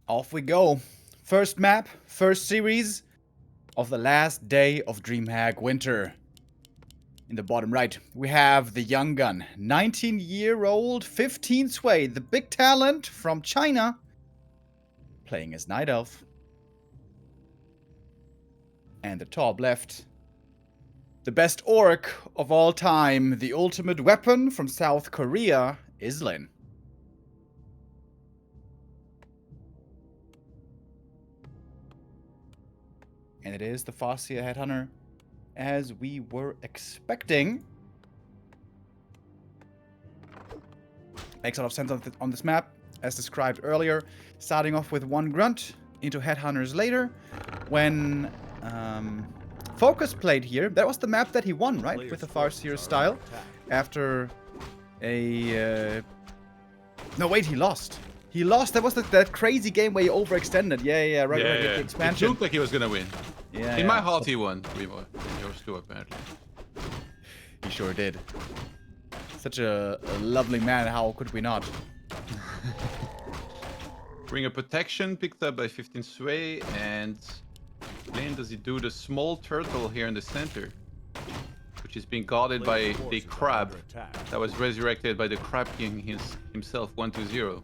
Off we go. First map, first series of the last day of DreamHack Winter. In the bottom right, we have the young gun, 19-year-old 15 Sway, the big talent from China, playing as Night Elf. And the top left, the best orc of all time, the ultimate weapon from South Korea, is Lin. And it is the Farseer Headhunter, as we were expecting. Makes a lot of sense on this map, as described earlier. Starting off with one grunt, into Headhunters later. When Focus played here, that was the map that he won, right? With the Farseer style. After a... No, wait, he lost. He lost. That was that crazy game where he overextended. Yeah, right. The expansion. It looked like he was gonna win. Yeah. In my heart, he won. Yours too, apparently. He sure did. Such a lovely man. How could we not? Ring of Protection picked up by 15 Sway, and then does he do the small turtle here in the center, which is being guarded by a crab that was resurrected by the Crab King himself, 1-2-0.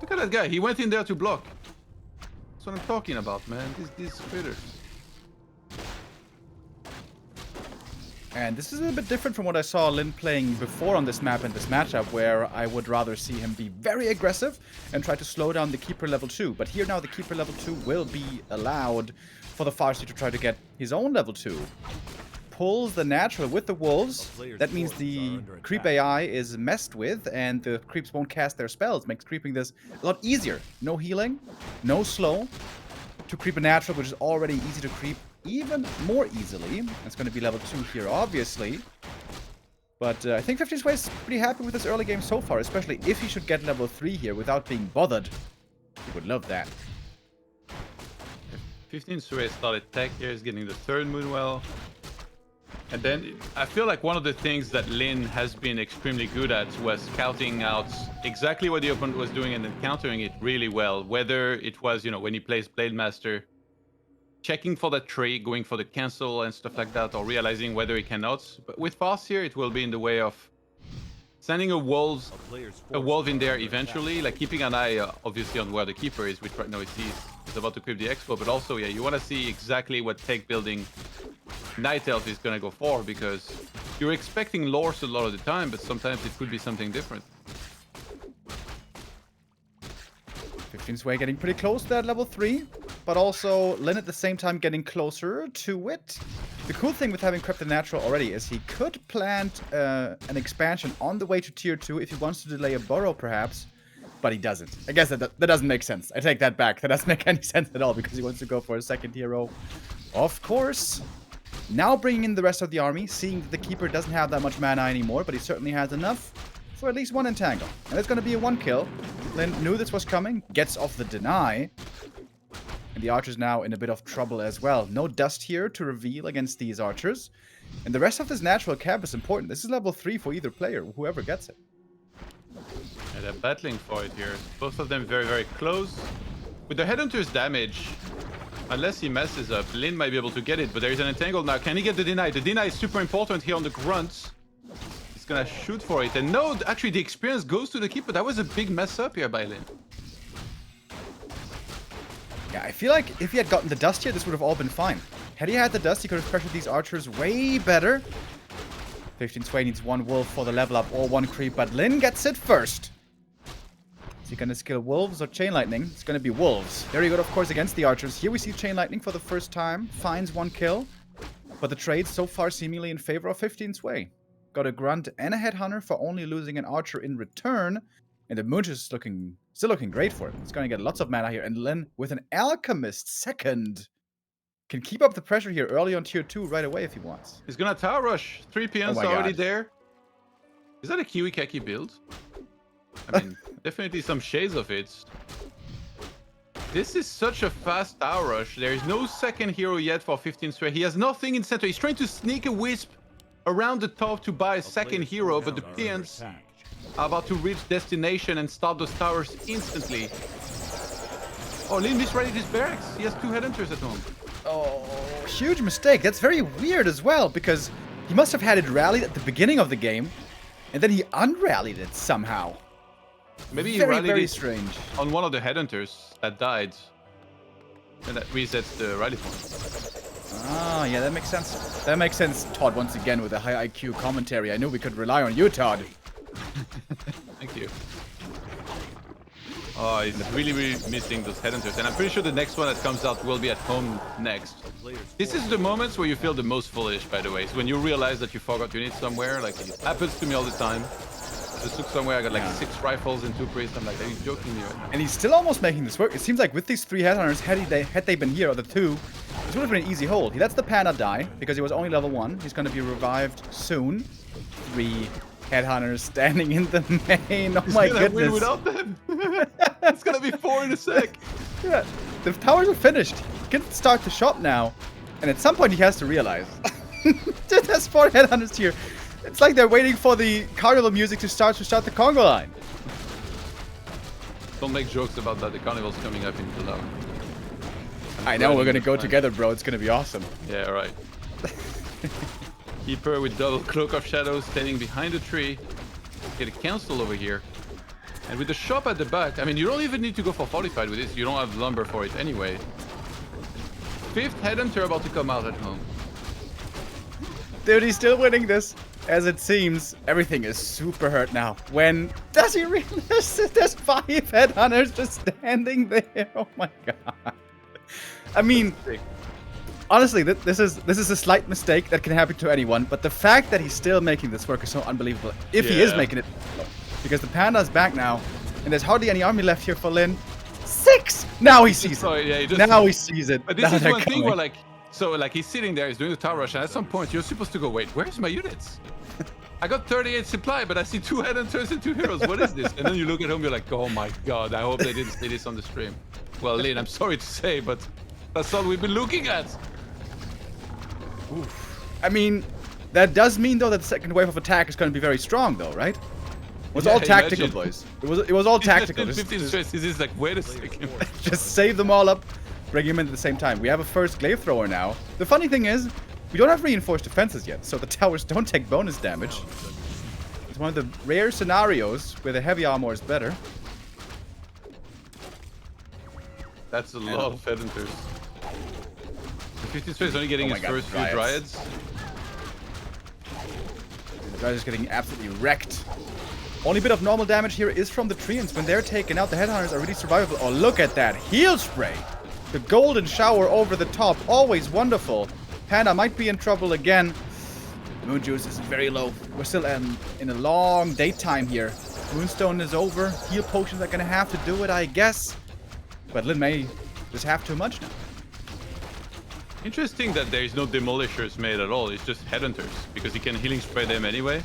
Look at that guy. He went in there to block. That's what I'm talking about, man. These critters. And this is a bit different from what I saw Lin playing before on this map and this matchup, where I would rather see him be very aggressive and try to slow down the Keeper level 2. But here now the Keeper level 2 will be allowed for the Farseer to try to get his own level 2. Pulls the natural with the wolves. That means the creep AI is messed with and the creeps won't cast their spells. Makes creeping this a lot easier. No healing, no slow. To creep a natural, which is already easy to creep even more easily. It's going to be level 2 here, obviously. But I think 15 Sway is pretty happy with this early game so far, especially if he should get level 3 here without being bothered. He would love that. 15 Sway started tech here, is getting the third Moonwell. And then I feel like one of the things that Lin has been extremely good at was scouting out exactly what the opponent was doing and then countering it really well. Whether it was, when he plays Blade Master, checking for the tree, going for the cancel and stuff like that, or realizing whether he cannot. But with Farseer, it will be in the way of sending a wolf in there eventually, like keeping an eye obviously on where the Keeper is, which right now he's about to creep the Expo, but also, yeah, you want to see exactly what tech building Night Elf is going to go for, because you're expecting lores a lot of the time, but sometimes it could be something different. 15 Sway getting pretty close to that level 3, but also Lin at the same time getting closer to it. The cool thing with having crept the natural already is he could plant an expansion on the way to tier 2 if he wants to delay a burrow perhaps, but he doesn't. I guess that doesn't make sense. I take that back. That doesn't make any sense at all because he wants to go for a second hero. Of course. Now bringing in the rest of the army, seeing that the Keeper doesn't have that much mana anymore, but he certainly has enough for at least one entangle. And it's going to be a 1 kill. Lin knew this was coming, gets off the deny. And the archer's now in a bit of trouble as well. No dust here to reveal against these archers. And the rest of this natural camp is important. This is level 3 for either player, whoever gets it. Yeah, they're battling for it here. Both of them very, very close. With the Headhunter's damage, unless he messes up, Lin might be able to get it, but there is an entangle now. Can he get the deny? The deny is super important here on the grunts. He's gonna shoot for it. And no, actually the experience goes to the Keeper. That was a big mess up here by Lin. Yeah, I feel like if he had gotten the dust here, this would have all been fine. Had he had the dust, he could have pressured these archers way better. 15 Sway needs 1 wolf for the level up or 1 creep, but Lin gets it first. Is he going to skill wolves or chain lightning? It's going to be wolves. Very good, of course, against the archers. Here we see chain lightning for the first time. Finds 1 kill. But the trade so far seemingly in favor of 15 Sway. Got a grunt and a headhunter for only losing an archer in return. And the Moonch is still looking great for him. He's going to get lots of mana here. And Lin with an alchemist second can keep up the pressure here early on tier 2 right away if he wants. He's gonna tower rush. 3 PNs already there. Is that a Kiwi Keki build? I mean, definitely some shades of it. This is such a fast tower rush. There is no second hero yet for 15 Sway. He has nothing in center. He's trying to sneak a wisp around the top to buy a second hero, but the PNs are about to reach destination and start those towers instantly. Oh, Lin misread his barracks. He has 2 headhunters at home. Oh, huge mistake. That's very weird as well, because he must have had it rallied at the beginning of the game, and then he unrallied it somehow. Maybe he Very, rallied very it strange. on one of the headhunters that died. And that resets the rally point. Ah, yeah, that makes sense. That makes sense, Todd, once again, with a high IQ commentary. I knew we could rely on you, Todd. Thank you. Oh, he's really missing those headhunters. And I'm pretty sure the next one that comes out will be at home next. This is the moments where you feel the most foolish, by the way. It's when you realize that you forgot your unit somewhere. Like, it happens to me all the time. I just look somewhere, I got like 6 rifles and 2 priests. I'm like, are you joking me right now? And he's still almost making this work. It seems like with these 3 headhunters, had they been here, or the 2, this would have been an easy hold. He lets the Panda die, because he was only level 1. He's going to be revived soon. 3 headhunters standing in the main. Oh my goodness. Win without them. It's going to be 4 in a sec. Yeah, the towers are finished. He can start the shop now. And at some point he has to realize. There's 4 headhunters here. It's like they're waiting for the carnival music to start the conga line. Don't make jokes about that. The carnival's coming up in July. I know, we're gonna go together, bro. It's gonna be awesome. Yeah, alright. Keeper with double cloak of shadows standing behind a tree. Get a council over here. And with the shop at the back, I mean, you don't even need to go for fortified with this. You don't have lumber for it anyway. 5th headhunter about to come out at home. Dude, he's still winning this. As it seems, everything is super hurt now. When does he realize that there's 5 headhunters just standing there? Oh my god. I mean, honestly, this is a slight mistake that can happen to anyone, but the fact that he's still making this work is so unbelievable. If he is making it, because the Panda's back now, and there's hardly any army left here for Lin. 6! Now he sees it. Now he sees it. But this is one thing where, like, so like he's sitting there, he's doing the tower rush, and at some point you're supposed to go, wait, where's my units? I got 38 supply, but I see 2 headhunters and 2 heroes. What is this? And then you look at home, you're like, oh my god, I hope they didn't say this on the stream. Well, Lin, I'm sorry to say, but that's all we've been looking at. Oof. I mean, that does mean though that the second wave of attack is going to be very strong, though, right? It was all tactical, imagine. boys. It was all tactical. 15 stress. This is like, wait a second. Just save them all up, bring him in at the same time. We have a first glaive thrower now. The funny thing is, we don't have reinforced defenses yet, so the towers don't take bonus damage. It's one of the rare scenarios where the heavy armor is better. That's a lot of headhunters. The 15 stress is only getting his first few dryads. The Dryads is getting absolutely wrecked. Only bit of normal damage here is from the Treants. When they're taken out, the headhunters are really survivable. Oh, look at that heal spray! The golden shower over the top, always wonderful. Panda might be in trouble again. Moon juice is very low. We're still in a long daytime here. Moonstone is over. Heal potions are gonna have to do it, I guess. But Lin may just have too much now. Interesting that there is no demolishers made at all. It's just headhunters because he can healing spray them anyway.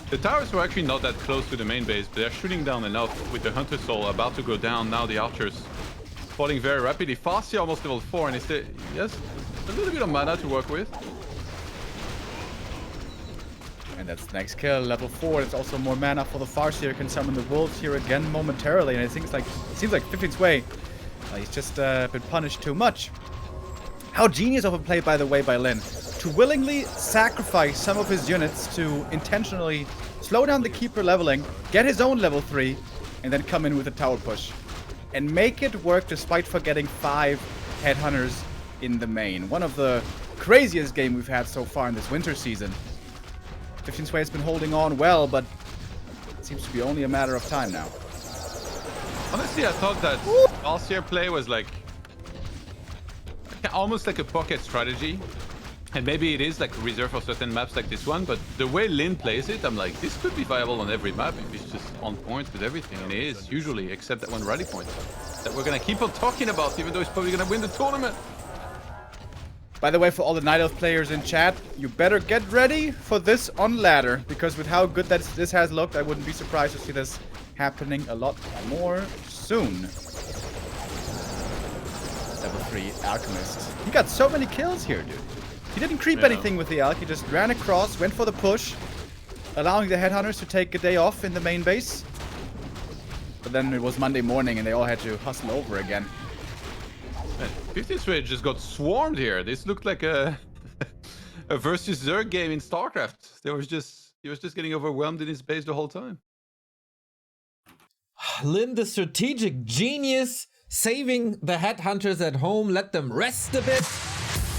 The towers were actually not that close to the main base, but they're shooting down enough with the hunter soul about to go down. Now the archers falling very rapidly. Farsi almost level 4, and he has a little bit of mana to work with. And that's the next kill, level 4. It's also more mana for the Farseer. Can summon the wolves here again momentarily. And it seems like 15's way. He's just been punished too much. How genius of a play, by the way, by Lin. To willingly sacrifice some of his units to intentionally slow down the Keeper leveling, get his own level 3, and then come in with a tower push. And make it work despite forgetting 5 headhunters in the main. One of the craziest game we've had so far in this winter season. 15 Sway has been holding on well, but it seems to be only a matter of time now. Honestly, I thought that Farseer play was like almost like a pocket strategy. And maybe it is like reserved for certain maps like this one, but the way Lin plays it, I'm like, this could be viable on every map if it's just on point with everything. And it is, usually, except that one rally point that we're gonna keep on talking about, even though he's probably gonna win the tournament. By the way, for all the Night Elf players in chat, you better get ready for this on ladder, because with how good this has looked, I wouldn't be surprised to see this happening a lot more soon. Level 3 Alchemist. He got so many kills here, dude. He didn't creep anything with the Alch, he just ran across, went for the push, allowing the headhunters to take a day off in the main base. But then it was Monday morning and they all had to hustle over again. 15th Sway just got swarmed here. This looked like a a versus Zerg game in StarCraft. He was just getting overwhelmed in his base the whole time. Lin, the strategic genius, saving the headhunters at home, let them rest a bit,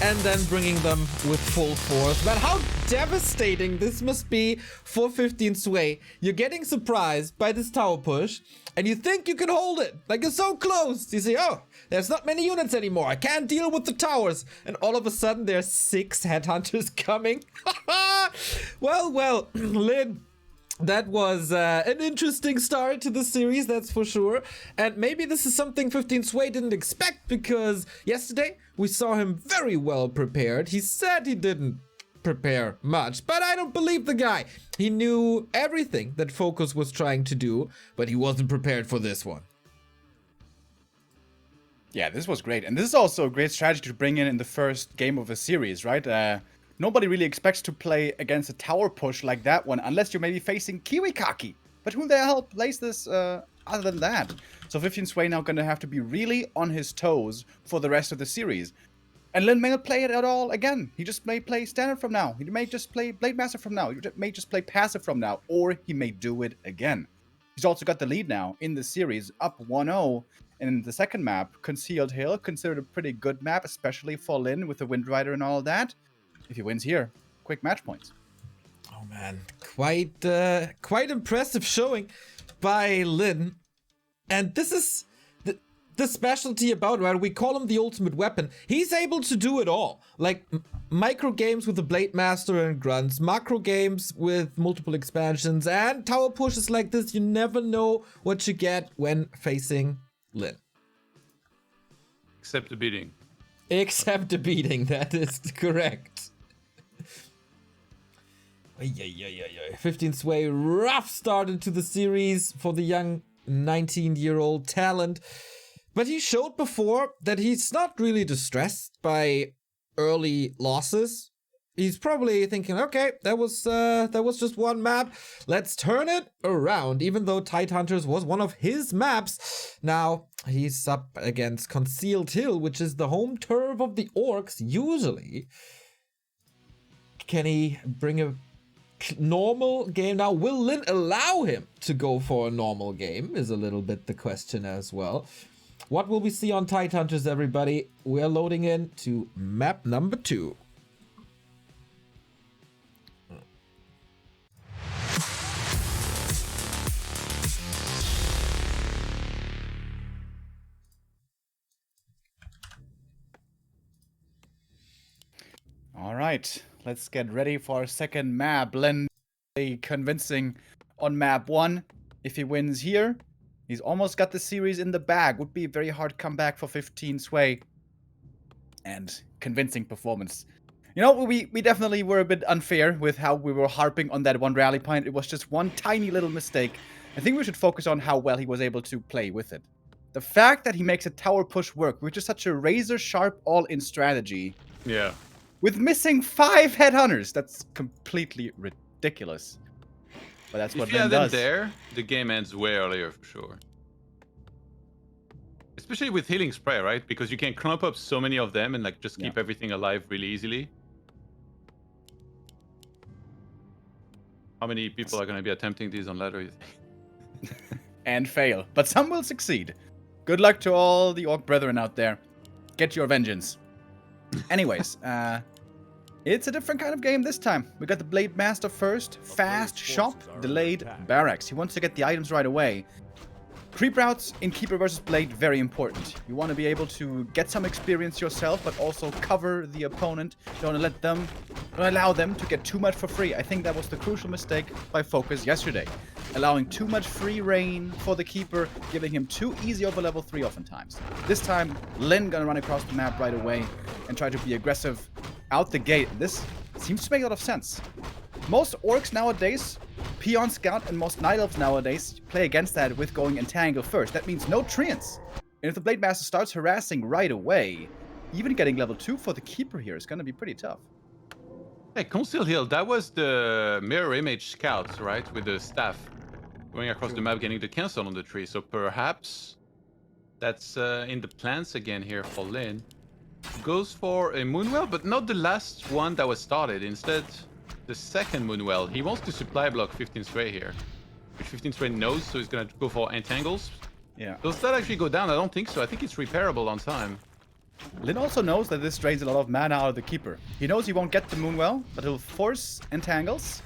and then bringing them with full force. But how devastating this must be for 15 Sway. You're getting surprised by this tower push, and you think you can hold it. Like, you're so close. You say, oh, there's not many units anymore. I can't deal with the towers. And all of a sudden, there's 6 headhunters coming. Well, Lin, that was an interesting start to the series, that's for sure. And maybe this is something 15 Sway didn't expect, because yesterday we saw him very well prepared. He said he didn't prepare much, but I don't believe the guy. He knew everything that Focus was trying to do, but he wasn't prepared for this one. Yeah, this was great. And this is also a great strategy to bring in the first game of a series, right? Nobody really expects to play against a tower push like that one, unless you're maybe facing Kiwikaki. But who the hell plays this other than that? So 15 Sway now going to have to be really on his toes for the rest of the series. And Lin may not play it at all again. He just may play standard from now. He may just play Blade Master from now. He may just play passive from now. Or he may do it again. He's also got the lead now in the series, up 1-0. And the second map, Concealed Hill, considered a pretty good map, especially for Lin with the Wind Rider and all of that. If he wins here, quick match points. Oh man, quite impressive showing by Lin. And this is the specialty about it, right? We call him the ultimate weapon. He's able to do it all. Like micro games with the Blade Master and Grunts, macro games with multiple expansions, and tower pushes like this. You never know what you get when facing Lin. Except the beating. Except the beating, that is correct. 15 Sway, rough start into the series for the young 19-year-old talent. But he showed before that he's not really distressed by early losses. He's probably thinking, okay, that was just one map. Let's turn it around. Even though Tidehunters was one of his maps, now he's up against Concealed Hill, which is the home turf of the Orcs usually. Can he bring a normal game now? Will Lin allow him to go for a normal game is a little bit the question as well. What will we see on Tidehunters, everybody? We're loading in to map number 2. All right, let's get ready for our second map. Lin, convincing on map 1. If he wins here, he's almost got the series in the bag. Would be a very hard comeback for 15 Sway. And convincing performance. You know, we definitely were a bit unfair with how we were harping on that one rally point. It was just one tiny little mistake. I think we should focus on how well he was able to play with it. The fact that he makes a tower push work, which is such a razor-sharp all-in strategy. Yeah. With missing 5 headhunters. That's completely ridiculous. But that's what Lin does. If you have them there, the game ends way earlier for sure. Especially with Healing Spray, right? Because you can clump up so many of them and like just keep everything alive really easily. How many people are going to be attempting these on ladder, you think? And fail. But some will succeed. Good luck to all the Orc brethren out there. Get your vengeance. Anyways, it's a different kind of game this time. We got the Blade Master first. Fast shop, delayed barracks. He wants to get the items right away. Creep routes in Keeper versus Blade, very important. You want to be able to get some experience yourself, but also cover the opponent. Don't allow them to get too much for free. I think that was the crucial mistake by Focus yesterday. Allowing too much free reign for the Keeper, giving him too easy over level 3 oftentimes. This time, Lin gonna run across the map right away and try to be aggressive out the gate. This seems to make a lot of sense. Most Orcs nowadays, Peon Scout, and most Night Elves nowadays play against that with going Entangle first. That means no Treants. And if the Blade Master starts harassing right away, even getting level 2 for the Keeper here is going to be pretty tough. Hey, Concealed Hill, that was the mirror image scouts, right? With the staff going across the map, getting the cancel on the tree. So perhaps That's in the plans again here for Lin. Goes for a Moonwell, but not the last one that was started. Instead, the second Moonwell. He wants to supply block 15 Sway here, which 15 Sway knows, so he's gonna go for entangles. Yeah. Does that actually go down? I don't think so. I think it's repairable on time. Lin also knows that this drains a lot of mana out of the Keeper. He knows he won't get the Moonwell, but he'll force entangles.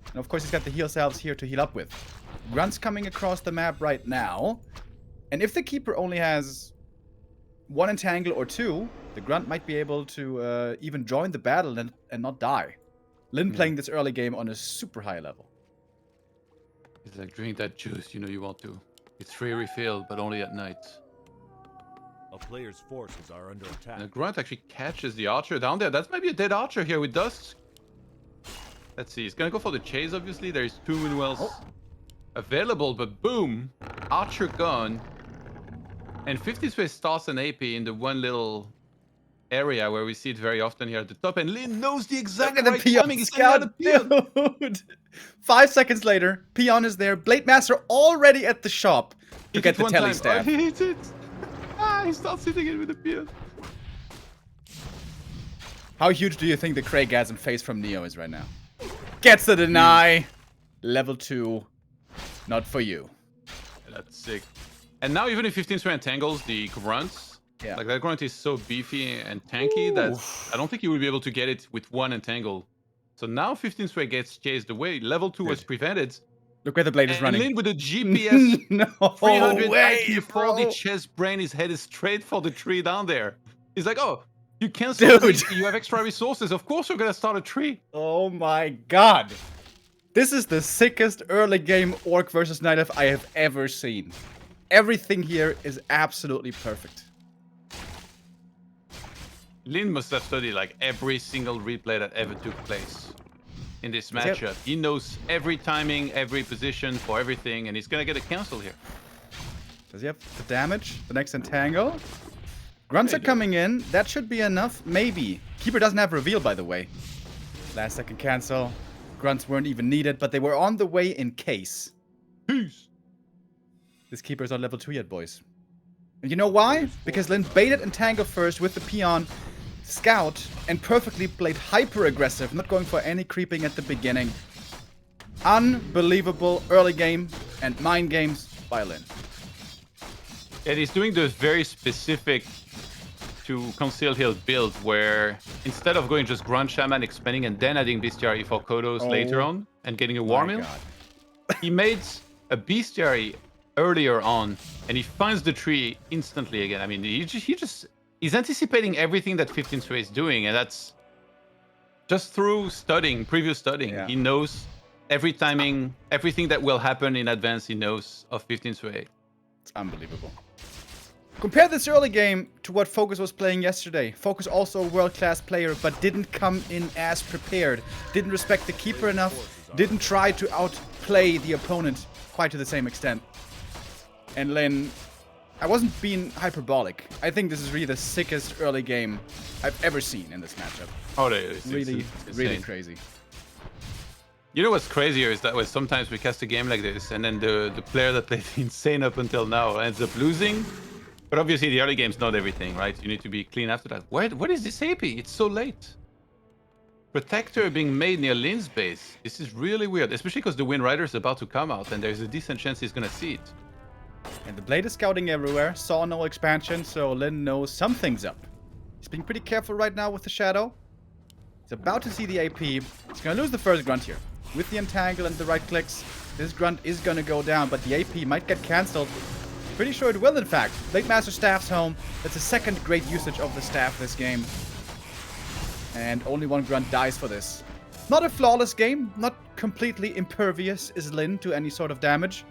And of course he's got the heal salves here to heal up with. Grunt's coming across the map right now. And if the Keeper only has one entangle or two, the Grunt might be able to even join the battle and not die. Lin playing this early game on a super high level. He's like, drink that juice, you know you want to. It's free refill, but only at night. A player's forces are under attack. And the Grunt actually catches the Archer down there. That's maybe a dead Archer here with Dust. Let's see. He's gonna go for the chase, obviously. There's 2 Moonwells available, but boom! Archer gone. And 50 Sway starts an AP in the one little area where we see it very often here at the top. And Lin knows the exact right timing. He's gonna get the peon. Dude. 5 seconds later, peon is there. Blade Master already at the shop to get the telly staff. Oh, he hits it. He starts hitting it with the peon. How huge do you think the Craigasm face from Neo is right now? Gets the deny. Level 2. Not for you. That's sick. And now even if 15 Sway entangles the Grunts, like that Grunt is so beefy and tanky that I don't think he will be able to get it with one entangle. So now 15 Sway gets chased away. Level 2 was prevented. Look where the blade is running. Lin with a GPS no 300 way, IQ 40 chest brain, his head is straight for the tree down there. He's like, oh, you can't Dude. You have extra resources. Of course you're gonna start a tree. Oh my god. This is the sickest early game Orc versus Night Elf I have ever seen. Everything here is absolutely perfect. Lin must have studied like every single replay that ever took place in this matchup. He knows every timing, every position for everything, and he's gonna get a cancel here. Does he have the damage? The next entangle? Grunts are coming in. That should be enough. Maybe. Keeper doesn't have reveal, by the way. Last second cancel. Grunts weren't even needed, but they were on the way in case. Peace. This Keeper's on level 2 yet, boys. And you know why? Because Lin baited entangle first with the peon, scout, and perfectly played hyper aggressive, not going for any creeping at the beginning. Unbelievable early game and mind games by Lin. And he's doing the very specific to Concealed Hill build where instead of going just Grunt Shaman, expanding, and then adding Bestiary for Kodos later on and getting a War Mill, he made a Bestiary earlier on and he finds the tree instantly again. I mean, he's anticipating everything that 15 Sway is doing, and that's just through studying, previous studying. Yeah. He knows every timing, everything that will happen in advance, he knows of 15 Sway. It's unbelievable. Compare this early game to what Focus was playing yesterday. Focus also a world-class player, but didn't come in as prepared. Didn't respect the Keeper enough. Didn't try to outplay the opponent quite to the same extent. And Lin, I wasn't being hyperbolic. I think this is really the sickest early game I've ever seen in this matchup. Oh, it's Really insane. crazy. You know what's crazier is that when sometimes we cast a game like this and then the player that played insane up until now ends up losing. But obviously the early game's not everything, right? You need to be clean after that. What is this AP? It's so late. Protector being made near Lin's base. This is really weird, especially because the Wind Rider is about to come out and there's a decent chance he's gonna see it. And the Blade is scouting everywhere. Saw no expansion, so Lin knows something's up. He's being pretty careful right now with the Shadow. He's about to see the AP. He's gonna lose the first Grunt here. With the Entangle and the right clicks, this Grunt is gonna go down, but the AP might get cancelled. Pretty sure it will, in fact. Blade Master Staff's home. That's the second great usage of the Staff this game. And only one Grunt dies for this. Not a flawless game. Not completely impervious is Lin to any sort of damage.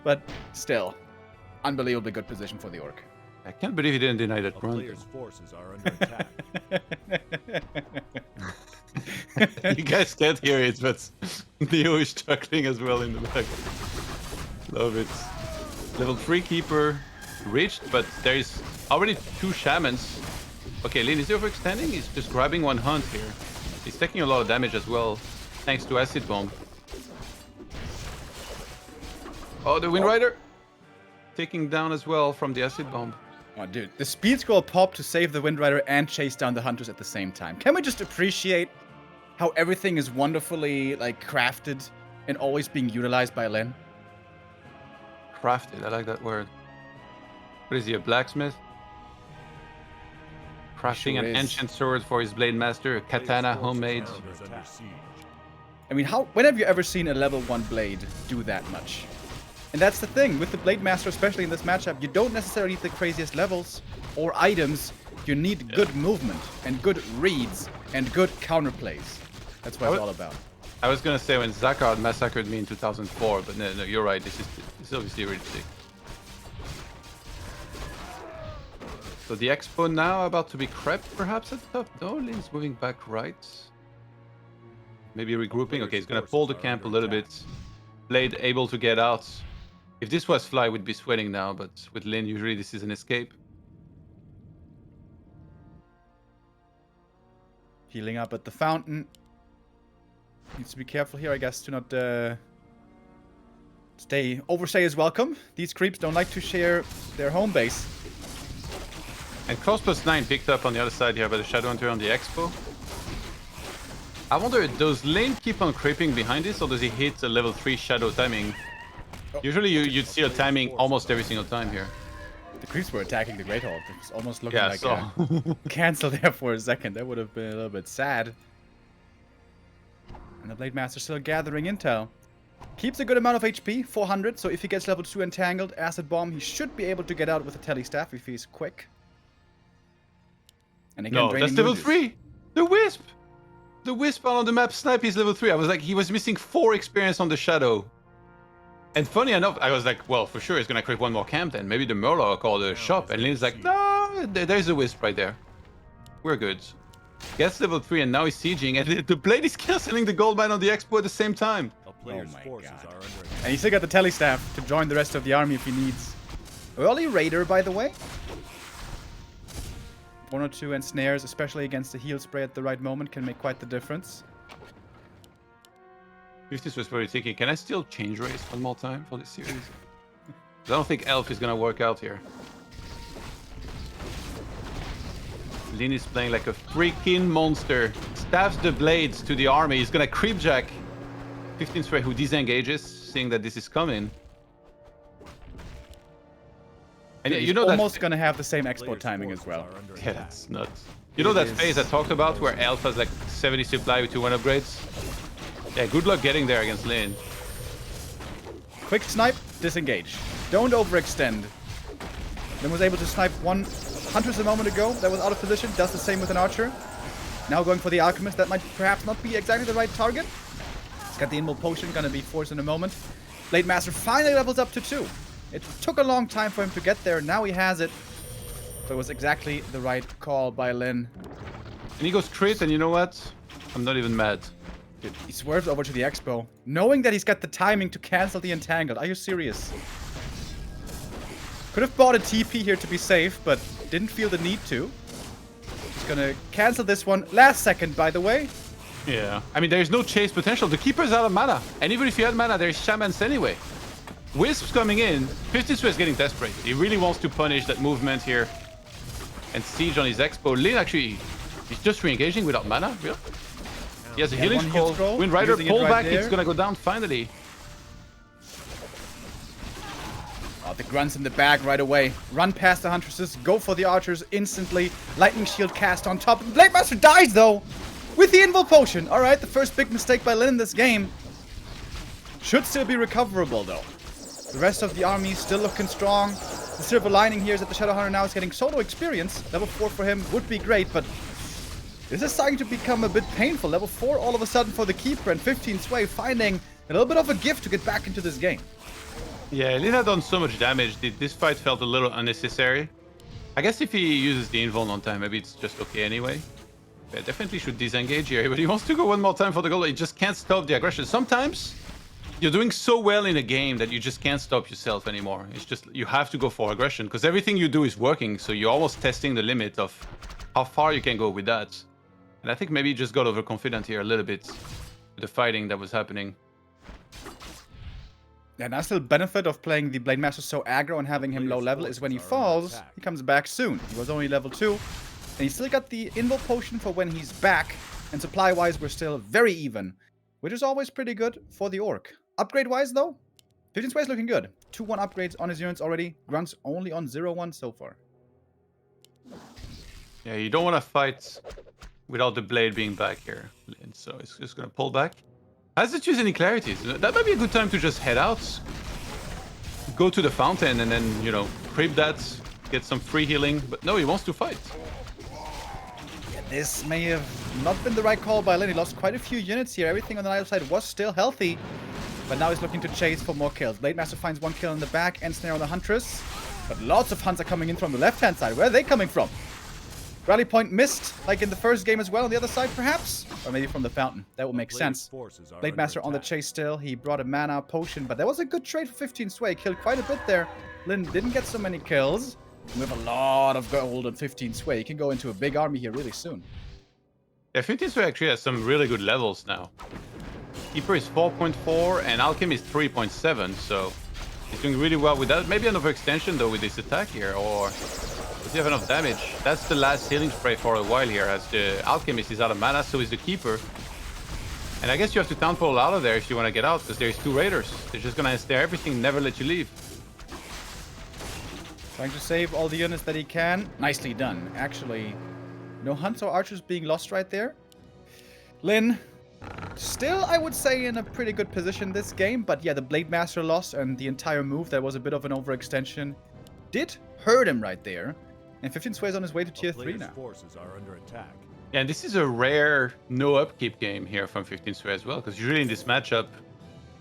But still, unbelievably good position for the Orc. I can't believe he didn't deny that A Grunt. player's forces are under attack. You guys can't hear it, but Neo is chuckling as well in the back. Love it. Level 3 Keeper reached, but there's already 2 Shamans. Okay, Lin is he overextending? He's just grabbing one Hunt here. He's taking a lot of damage as well, thanks to Acid Bomb. Oh, the Wind Rider! taking down as well from the acid bomb. Oh, dude, the speed scroll popped to save the Wind Rider and chase down the hunters at the same time. Can we just appreciate how everything is wonderfully, like, crafted and always being utilized by Lin? Crafted, I like that word. What is he, a blacksmith? Crafting Sure an is. ancient sword for his blade master, a katana homemade. Is under siege. I mean, when have you ever seen a level 1 blade do that much? And that's the thing, with the Blade Master, especially in this matchup, you don't necessarily need the craziest levels or items. You need good movement and good reads and good counterplays. That's what it's all about. I was gonna say when Zakard massacred me in 2004, but no, you're right. This is obviously really sick. So the Expo now about to be crept, perhaps at the top. No, Lin's moving back right. Maybe regrouping. Okay, he's gonna pull the camp a little bit. Blade able to get out. If this was Fly, we'd be sweating now, but with Lin, usually this is an escape. Healing up at the fountain. Needs to be careful here, I guess, to not overstay his welcome. These creeps don't like to share their home base. And Cross plus 9 picked up on the other side here by the Shadow Hunter on the Expo. I wonder, does Lane keep on creeping behind this, or does he hit a level 3 Shadow timing? Usually you'd see a timing almost every single time here. The creeps were attacking the Great Hall. It was almost looking like so. cancel there for a second. That would have been a little bit sad. And the Blade Master still gathering intel. Keeps a good amount of HP, 400, so if he gets level 2 entangled, Acid Bomb, he should be able to get out with a Telly Staff if he's quick. And again, No, that's draining level Moon Juice. 3! The Wisp! The Wisp on the map snipe is level 3. I was like, he was missing 4 experience on the Shadow. And funny enough, I was like, well, for sure he's gonna create one more camp then. Maybe the Murloc or the shop. And Lin's like, no, there's a Wisp right there. We're good. Gets level 3 and now he's sieging. And the Blade is cancelling the gold mine on the Expo at the same time. A player's my forces God. are under attack. And he's still got the Telly Staff to join the rest of the army if he needs. Early Raider, by the way. 1 or 2 ensnares, especially against the heal spray at the right moment, can make quite the difference. This was probably thinking, can I still change race one more time for this series? 'Cause I don't think Elf is gonna work out here. Lin is playing like a freaking monster. Stabs the blades to the army. He's gonna creepjack 15 Stray, who disengages, seeing that this is coming. And He's you know almost that... gonna have the same expo Player's timing as forces well. are under Yeah, attack. that's nuts. You know that is. phase I talked about where Elf has like 70 supply with 2 1 upgrades? Yeah, good luck getting there against Lin. Quick snipe, disengage. Don't overextend. Then was able to snipe 1 Huntress a moment ago that was out of position. Does the same with an Archer. Now going for the Alchemist. That might perhaps not be exactly the right target. He's got the Invul Potion, gonna be forced in a moment. Blade Master finally levels up to 2. It took a long time for him to get there. Now he has it. So it was exactly the right call by Lin. And he goes crit, and you know what? I'm not even mad. Dude, he swerves over to the Expo, knowing that he's got the timing to cancel the Entangled. Are you serious? Could have bought a TP here to be safe, but didn't feel the need to. He's gonna cancel this one. Last second, by the way. Yeah. I mean, there's no chase potential. The Keeper's out of mana. And even if you had mana, there's Shamans anyway. Wisp's coming in. 50 Swiss is getting desperate. He really wants to punish that movement here. And siege on his Expo. Lin actually, he's just re-engaging without mana. Really? He has a healing one heal scroll. scroll, Wind Rider, using it pull right back. there. It's gonna go down finally. Oh, the grunts in the bag right away. Run past the Huntresses, go for the Archers instantly. Lightning Shield cast on top. Blade Master dies, though, with the Invul Potion. All right, the first big mistake by Lin in this game. Should still be recoverable, though. The rest of the army still looking strong. The silver lining here is that the Shadow Hunter now is getting solo experience. Level 4 for him would be great, but this is starting to become a bit painful. Level 4 all of a sudden for the Keeper, and 15 Sway finding a little bit of a gift to get back into this game. Yeah, Lin had done so much damage. This fight felt a little unnecessary. I guess if he uses the invuln on time, maybe it's just okay anyway. Yeah, definitely should disengage here, but he wants to go one more time for the goal. He just can't stop the aggression. Sometimes you're doing so well in a game that you just can't stop yourself anymore. It's just, you have to go for aggression because everything you do is working. So you're almost testing the limit of how far you can go with that. And I think maybe he just got overconfident here a little bit with the fighting that was happening. Yeah, now still benefit of playing the Blade Master so aggro and having him low level is when he falls, he comes back soon. He was only level 2, and he still got the invo potion for when he's back, and supply-wise we're still very even, which is always pretty good for the Orc. Upgrade-wise though, 15 Sway is looking good. 2-1 upgrades on his units already, Grunt's only on 0-1 so far. Yeah, you don't want to fight without the blade being back here, so it's just gonna pull back. Has it used any clarities? That might be a good time to just head out, go to the fountain, and then, you know, creep that, get some free healing. But no, he wants to fight. Yeah, this may have not been the right call by Lin. He lost quite a few units here. Everything on the right side was still healthy, but now he's looking to chase for more kills. Blade Master finds 1 kill in the back and snare on the Huntress, but lots of hunts are coming in from the left-hand side. Where are they coming from? Rally point missed, like in the first game as well, on the other side perhaps? Or maybe from the fountain. That would make sense. Blade Master on the chase still. He brought a mana potion, but that was a good trade for 15 Sway. Killed quite a bit there. Lin didn't get so many kills. We have a lot of gold on 15 Sway. He can go into a big army here really soon. Yeah, 15 Sway actually has some really good levels now. Keeper is 4.4 and Alchemy is 3.7, so he's doing really well with that. Maybe an overextension though with this attack here, or does he have enough damage? That's the last healing spray for a while here, as the Alchemist is out of mana, so is the Keeper. And I guess you have to Townfall out of there if you want to get out, because there's 2 Raiders. They're just gonna snare everything, never let you leave. Trying to save all the units that he can. Nicely done. Actually, no hunts or archers being lost right there. Lin, still, I would say, in a pretty good position this game. But yeah, the Blade Master loss and the entire move, that was a bit of an overextension, did hurt him right there. And 15 Sway is on his way to tier 3 now. Forces are under attack. Yeah, and this is a rare no upkeep game here from 15 Sway as well, because usually in this matchup,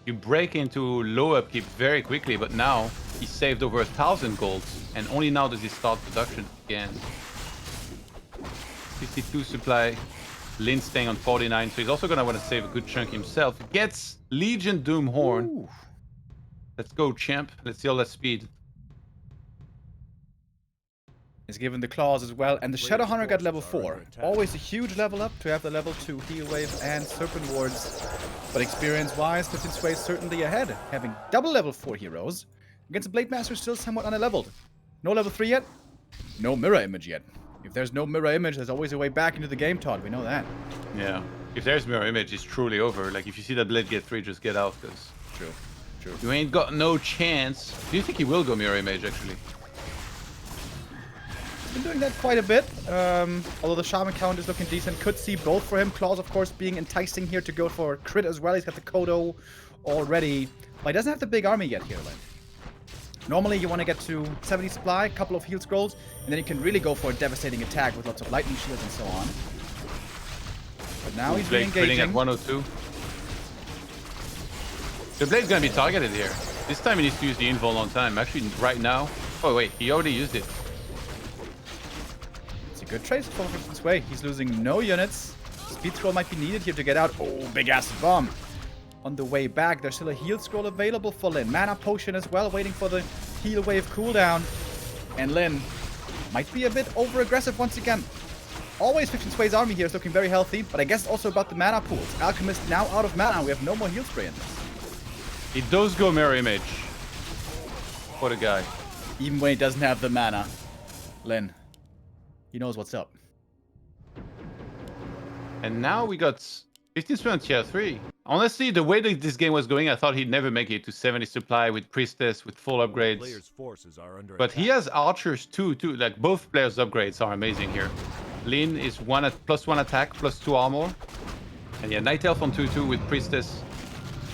you break into low upkeep very quickly, but now he saved over 1,000 gold, and only now does he start production again. 52 supply, Lin staying on 49, so he's also gonna want to save a good chunk himself. Gets Legion Doom Horn. Ooh. Let's go, champ. Let's see all that speed. Is given the claws as well, and the Shadow Hunter got level 4. Always a huge level up to have the level 2 heal wave and serpent wards. But experience-wise, 15 Sway is certainly ahead, having double level 4 heroes. Against the Blade Master, still somewhat unleveled. No level 3 yet, no mirror image yet. If there's no mirror image, there's always a way back into the game, Todd. We know that. Yeah. If there's mirror image, it's truly over. Like, if you see that blade get 3, just get out, because True. you ain't got no chance. Do you think he will go mirror image, actually? Been doing that quite a bit, although the Shaman count is looking decent. Could see both for him. Claws, of course, being enticing here to go for crit as well. He's got the Kodo already, but he doesn't have the big army yet here, Lin. Normally, you want to get to 70 supply, a couple of heal scrolls, and then you can really go for a devastating attack with lots of lightning shields and so on. But now he's Blade critting at re-engaging. 102. The blade's gonna be targeted here. This time he needs to use the invul on time. Actually, right now. Oh wait, he already used it. It's a good trade for 15 Sway. He's losing no units. Speed scroll might be needed here to get out. Oh, big ass bomb. On the way back, there's still a heal scroll available for Lin. Mana potion as well, waiting for the heal wave cooldown. And Lin might be a bit over-aggressive once again. Always 15 Sway's army here is looking very healthy, but I guess also about the mana pools. Alchemist now out of mana. We have no more heal spray in this. He does go mirror image. What a guy. Even when he doesn't have the mana. Lin, he knows what's up. And now we got 15 Sway on tier 3. Honestly, the way that this game was going, I thought he'd never make it to 70 supply with Priestess, with full upgrades. Players' forces are under But he has archers too. Like, both players' upgrades are amazing here. Lin is +1 attack, +2 armor. And yeah, Night Elf on 2/2 with Priestess.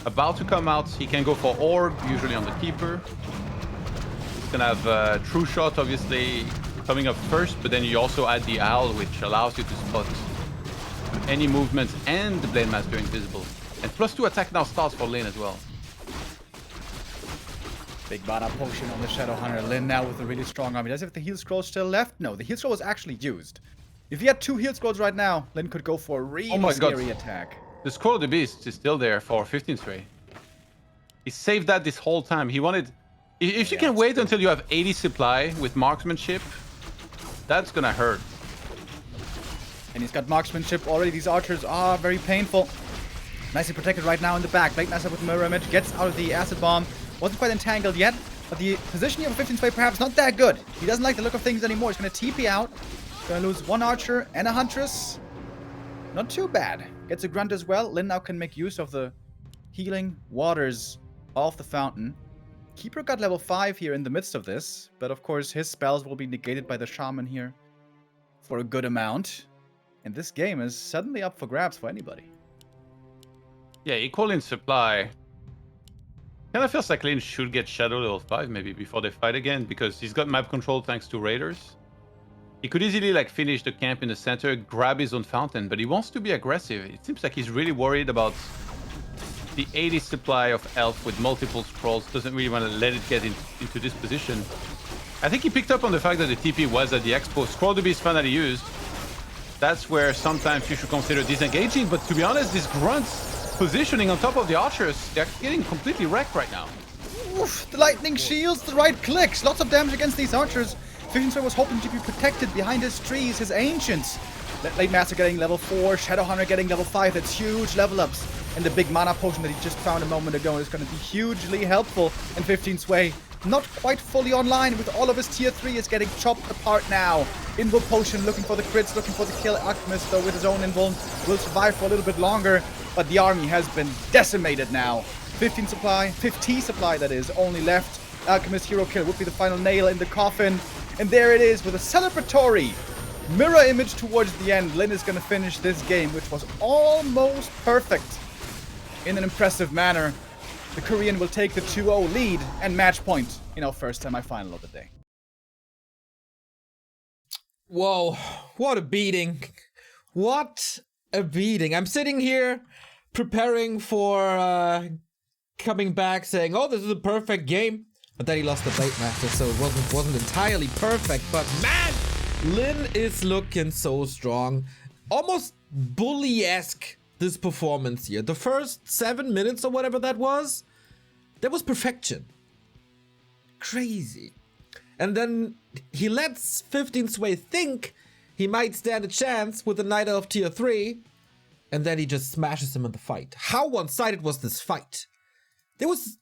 About to come out. He can go for Orb, usually on the Keeper. He's gonna have True Shot, obviously, coming up first. But then you also add the Owl, which allows you to spot any movements and the Blade Master invisible. And +2 attack now starts for Lin as well. Big mana potion on the Shadow Hunter. Lin now with a really strong army. Does he have the heal scroll still left? No, the heal scroll was actually used. If he had 2 heal scrolls right now, Lin could go for a really scary attack. The Scroll of the Beast is still there for 15 Sway. He saved that this whole time. He wanted... If you can wait until you have 80 supply with marksmanship, that's gonna hurt. And he's got marksmanship already. These archers are very painful. Nicely protected right now in the back. Blade Master with mirror image gets out of the acid bomb. Wasn't quite entangled yet, but the positioning of 15 Sway perhaps not that good. He doesn't like the look of things anymore. He's going to TP out. Going to lose one Archer and a Huntress. Not too bad. Gets a Grunt as well. Lin now can make use of the healing waters of the fountain. Keeper got level 5 here in the midst of this, but of course his spells will be negated by the Shaman here for a good amount. And this game is suddenly up for grabs for anybody. Yeah, equal in supply. Kind of feels like Lin should get Shadow level 5 maybe before they fight again, because he's got map control thanks to Raiders. He could easily like finish the camp in the center, grab his own fountain, but he wants to be aggressive. It seems like he's really worried about the 80 supply of Elf with multiple scrolls. Doesn't really want to let it get into this position. I think he picked up on the fact that the TP was at the expo. Scroll to be is finally used. That's where sometimes you should consider disengaging, but to be honest, these grunts positioning on top of the archers, they're getting completely wrecked right now. Oof, the lightning shields, the right clicks, lots of damage against these archers. 15 Sway was hoping to be protected behind his trees, his ancients. Late Master getting level 4, Shadowhunter getting level 5, that's huge level ups. And the big mana potion that he just found a moment ago is going to be hugely helpful. And 15 Sway, not quite fully online with all of his tier 3, is getting chopped apart now. Invul Potion looking for the crits, looking for the kill. Alchemist, though, with his own Invul, will survive for a little bit longer. But the army has been decimated now. 50 supply, that is, only left. Alchemist hero kill would be the final nail in the coffin. And there it is with a celebratory mirror image towards the end. Lin is going to finish this game, which was almost perfect in an impressive manner. The Korean will take the 2-0 lead and match point in our first semi-final of the day. Whoa, what a beating. What a beating. I'm sitting here preparing for coming back saying, oh, this is a perfect game. But then he lost the Blade Master, so it wasn't entirely perfect. But man, Lin is looking so strong. Almost bully-esque, this performance here. The first 7 minutes or whatever that was perfection. Crazy. And then he lets 15 Sway think he might stand a chance with the Night Elf tier 3. And then he just smashes him in the fight. How one-sided was this fight? There was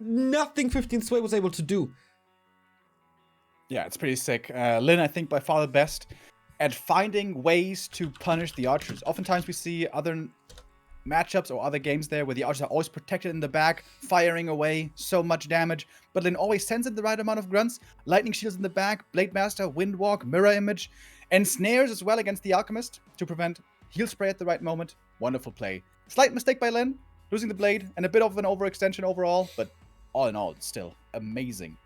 nothing 15 Sway was able to do. Yeah, it's pretty sick. Lin, I think, by far the best at finding ways to punish the archers. Oftentimes we see other matchups or other games there where the archers are always protected in the back, firing away so much damage. But Lin always sends in the right amount of grunts. Lightning shields in the back, Blade Master, Windwalk, Mirror Image, and snares as well against the Alchemist to prevent heal spray at the right moment. Wonderful play. Slight mistake by Lin, losing the blade, and a bit of an overextension overall, but all in all, it's still amazing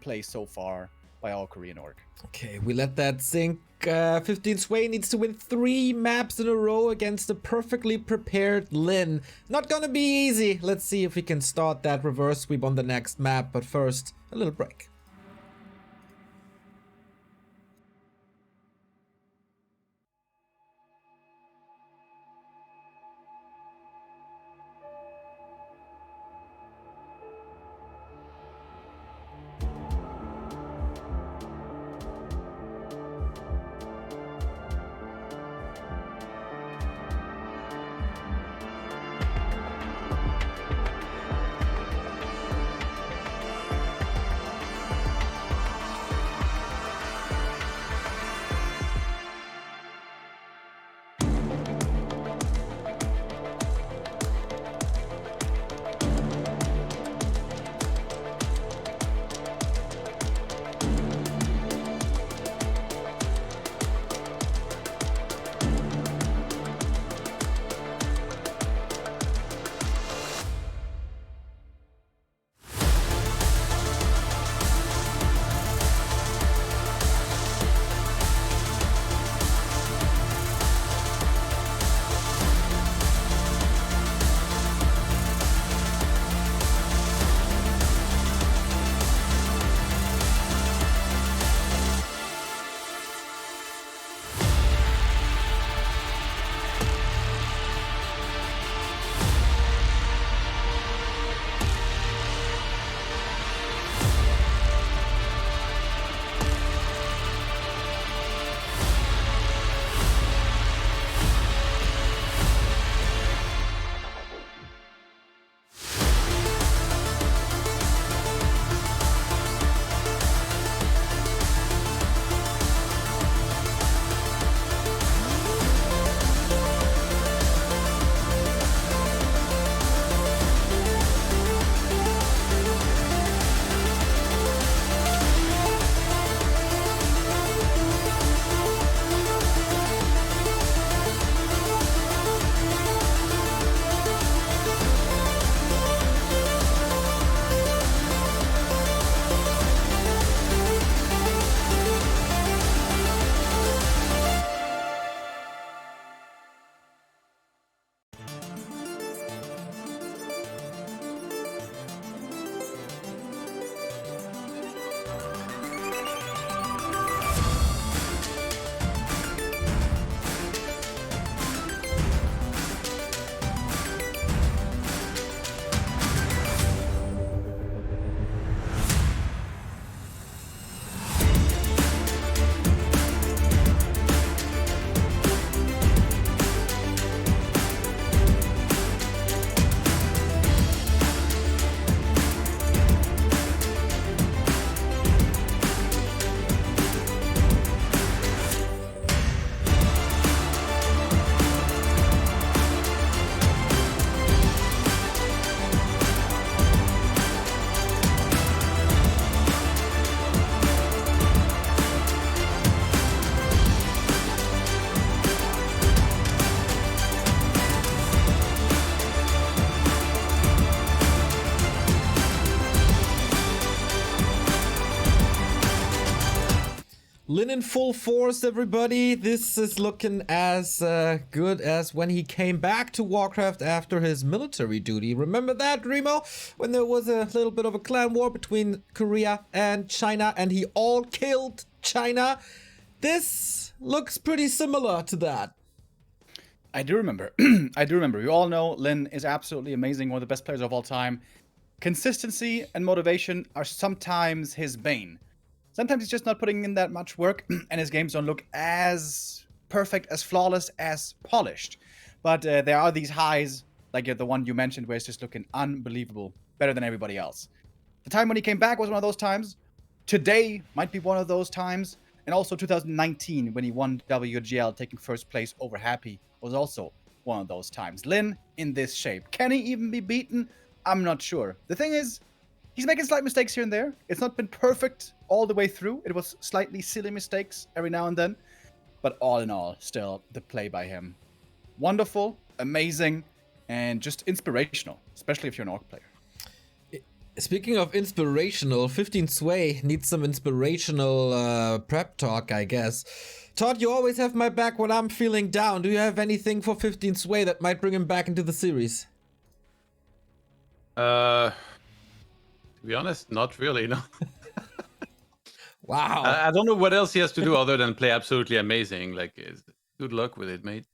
play so far by our Korean org. Okay, we let that sink. 15 Sway needs to win 3 maps in a row against a perfectly prepared Lin. Not gonna be easy. Let's see if we can start that reverse sweep on the next map, but first, a little break. Lin in full force, everybody. This is looking as good as when he came back to WarCraft after his military duty. Remember that, Remo? When there was a little bit of a clan war between Korea and China, and he all killed China. This looks pretty similar to that. I do remember. I do remember. We all know Lin is absolutely amazing, one of the best players of all time. Consistency and motivation are sometimes his bane. Sometimes he's just not putting in that much work, and his games don't look as perfect, as flawless, as polished. But there are these highs, like the one you mentioned, where it's just looking unbelievable, better than everybody else. The time when he came back was one of those times. Today might be one of those times. And also 2019, when he won WGL, taking first place over Happy, was also one of those times. Lin, in this shape. Can he even be beaten? I'm not sure. The thing is, he's making slight mistakes here and there. It's not been perfect all the way through. It was slightly silly mistakes every now and then. But all in all, still, the play by him. Wonderful, amazing, and just inspirational, especially if you're an Orc player. Speaking of inspirational, 15 Sway needs some inspirational prep talk, I guess. Todd, you always have my back when I'm feeling down. Do you have anything for 15 Sway that might bring him back into the series? To be honest, not really, no. Wow. I don't know what else he has to do other than play absolutely amazing. Like, good luck with it, mate.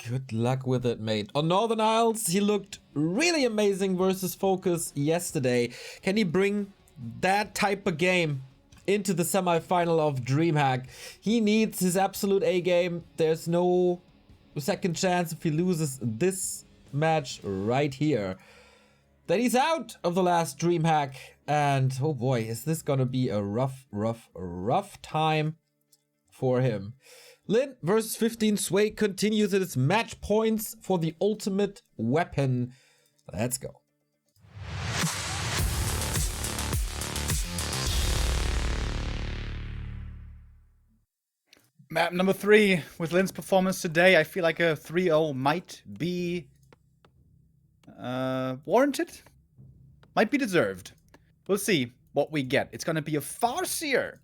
Good luck with it, mate. On Northern Isles, he looked really amazing versus Focus yesterday. Can he bring that type of game into the semifinal of DreamHack? He needs his absolute A game. There's no second chance if he loses this match right here. Then he's out of the last DreamHack. And oh boy, is this gonna be a rough time for him. Lin versus 15 Sway continues its match points for the ultimate weapon. Let's go. Map number 3, with Lin's performance today, I feel like a 3-0 might be warranted. Might be deserved. We'll see what we get. It's going to be a Farseer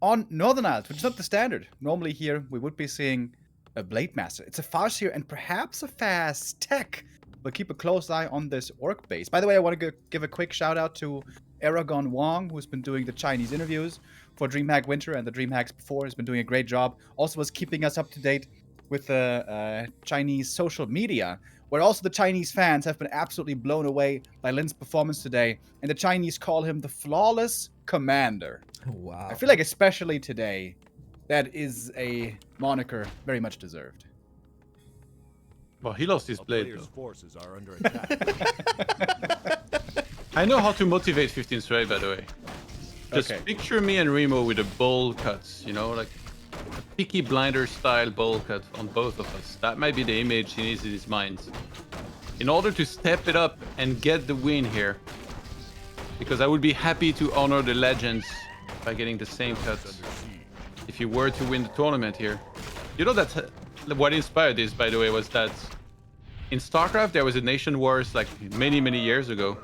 on Northern Isles, which is not the standard. Normally here, we would be seeing a Blade Master. It's a Farseer and perhaps a Fast Tech. We'll keep a close eye on this Orc base. By the way, I want to give a quick shout out to Aragon Wong, who's been doing the Chinese interviews for DreamHack Winter and the DreamHacks before. Has been doing a great job. Also was keeping us up to date with the Chinese social media, where also the Chinese fans have been absolutely blown away by Lin's performance today. And the Chinese call him the Flawless Commander. Wow. I feel like especially today, that is a moniker very much deserved. Well, he lost his A blade, player's though. forces are under attack. I know how to motivate 15 Sway, by the way. Just Okay. picture me and Remo with a bowl cuts, you know, like a Peaky Blinder style bowl cut on both of us. That might be the image he needs in his mind. In order to step it up and get the win here, because I would be happy to honor the legends by getting the same cuts if you were to win the tournament here. You know, that what inspired this, by the way, was that in StarCraft there was a nation wars like many years ago,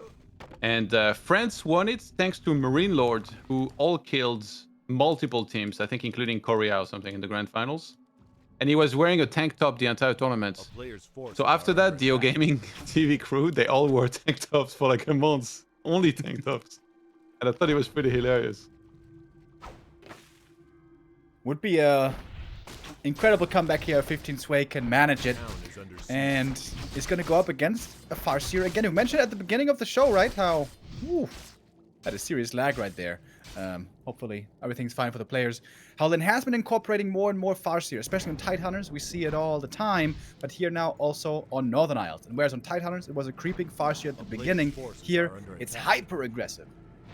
and France won it thanks to Marine Lord, who all killed multiple teams, I think including Korea or something, in the grand finals, and he was wearing a tank top the entire tournament. A player's forces So after are that, under Dio attack. Gaming TV crew, they all wore tank tops for like a month, only tank tops, and I thought it was pretty hilarious. Would be a incredible comeback here if 15 Sway can manage it. Town is under siege. And is going to go up against a Farseer again. We mentioned at the beginning of the show, right? How, had a serious lag right there. Hopefully everything's fine for the players. How Lin has been incorporating more and more Farseer, especially on Tidehunters. We see it all the time, but here now also on Northern Isles. And whereas on Tidehunters it was a creeping Farseer at the beginning, here it's hyper aggressive.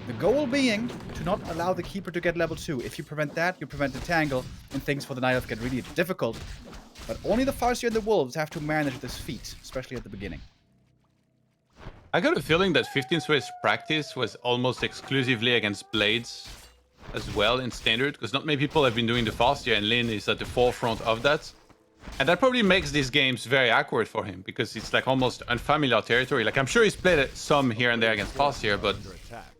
The goal being to not allow the Keeper to get level 2. If you prevent that, you prevent the Tangle, and things for the Night Elf get really difficult. But only the Farseer and the Wolves have to manage this feat, especially at the beginning. I got a feeling that 15 Sway's practice was almost exclusively against Blades as well in Standard, because not many people have been doing the Farseer, and Lin is at the forefront of that. And that probably makes these games very awkward for him, because it's like almost unfamiliar territory. Like, I'm sure he's played some here and there against Farseer, but Under attack.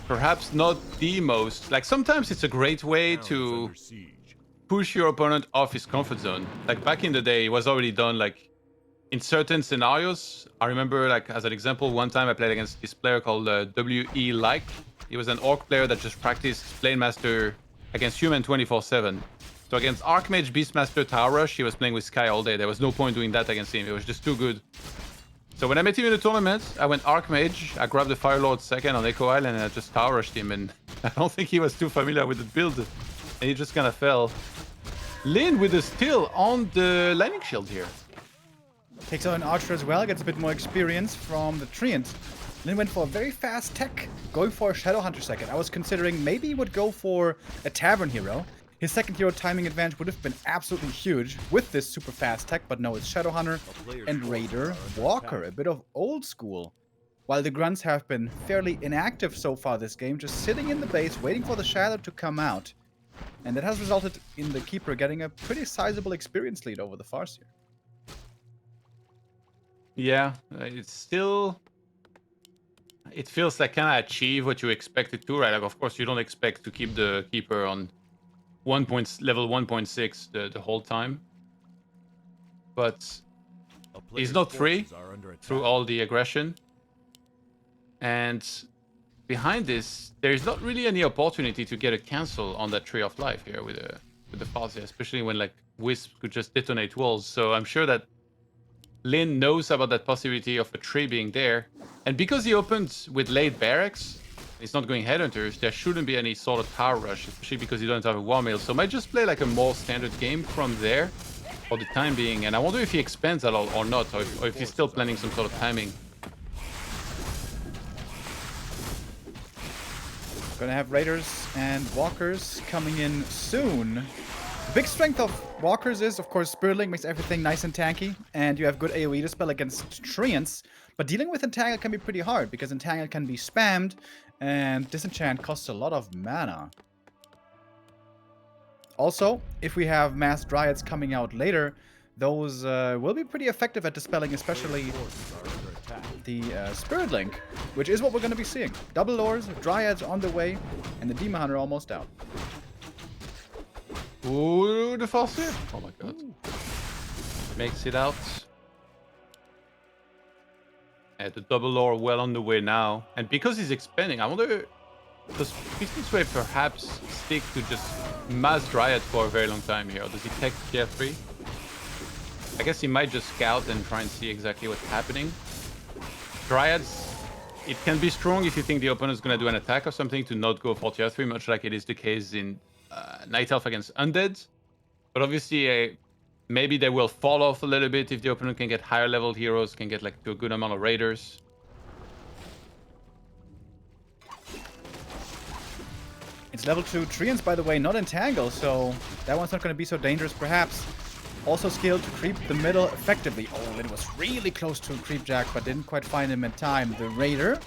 perhaps not the most. Like sometimes it's a great way Town is to under siege. push your opponent off his comfort zone. Like back in the day, it was already done. Like in certain scenarios, I remember, like as an example, one time I played against this player called WE Like. He was an orc player that just practiced Plane Master against human 24/7. So against Archmage, Beastmaster, Tower Rush, he was playing with Sky all day. There was no point doing that against him. It was just too good. So when I met him in the tournament, I went Archmage, I grabbed the Fire Lord second on Echo Island, and I just Tower Rushed him. And I don't think he was too familiar with the build, and he just kind of fell. Lin with the steal on the Lightning Shield here. Takes out an Archer as well, gets a bit more experience from the Treant. Lin went for a very fast tech, going for a Shadowhunter second. I was considering maybe he would go for a Tavern Hero. His second hero timing advantage would have been absolutely huge with this super fast tech, but no, it's Shadowhunter and Raider Walker, a bit of old school. While the Grunts have been fairly inactive so far this game, just sitting in the base, waiting for the Shadow to come out. And that has resulted in the Keeper getting a pretty sizable experience lead over the Farseer. Yeah, it's still... It feels like kind of achieve what you expected to, right? Like, of course, you don't expect to keep the Keeper on level 1.6 the whole time. But he's not free through all the aggression. And behind this, there's not really any opportunity to get a cancel on that Tree of Life here with the Farseer, especially when like Wisp could just detonate walls. So I'm sure that Lin knows about that possibility of a tree being there. And because he opened with late barracks, he's not going headhunters, there shouldn't be any sort of tower rush, especially because you don't have a war mail. So might just play like a more standard game from there for the time being. And I wonder if he expands at all or not, or if he's still planning some sort of timing. Gonna have Raiders and Walkers coming in soon. The big strength of Walkers is, of course, Spirit Link makes everything nice and tanky, and you have good AoE dispel against Treants. But dealing with Entangle can be pretty hard, because Entangle can be spammed, and Disenchant costs a lot of mana. Also, if we have Mass Dryads coming out later, those will be pretty effective at dispelling, especially the Spirit Link, which is what we're going to be seeing. Double Lords, Dryads on the way, and the Demon Hunter almost out. Ooh, the Farseer! Oh my god. Makes it out. And the double lore well on the way now. And because he's expanding, I wonder, does 15 Sway perhaps stick to just Mass Dryad for a very long time here? Or does he take tier 3? I guess he might just scout and try and see exactly what's happening. Dryads, it can be strong if you think the opponent is going to do an attack or something to not go for tier 3, much like it is the case in Night Elf against Undead. But obviously, maybe they will fall off a little bit if the opponent can get higher level heroes, can get like to a good amount of Raiders. It's level 2 Treants, by the way, not Entangle, so that one's not going to be so dangerous, perhaps. Also skilled to creep the middle effectively. Oh, it was really close to a Creepjack, but didn't quite find him in time. The Raider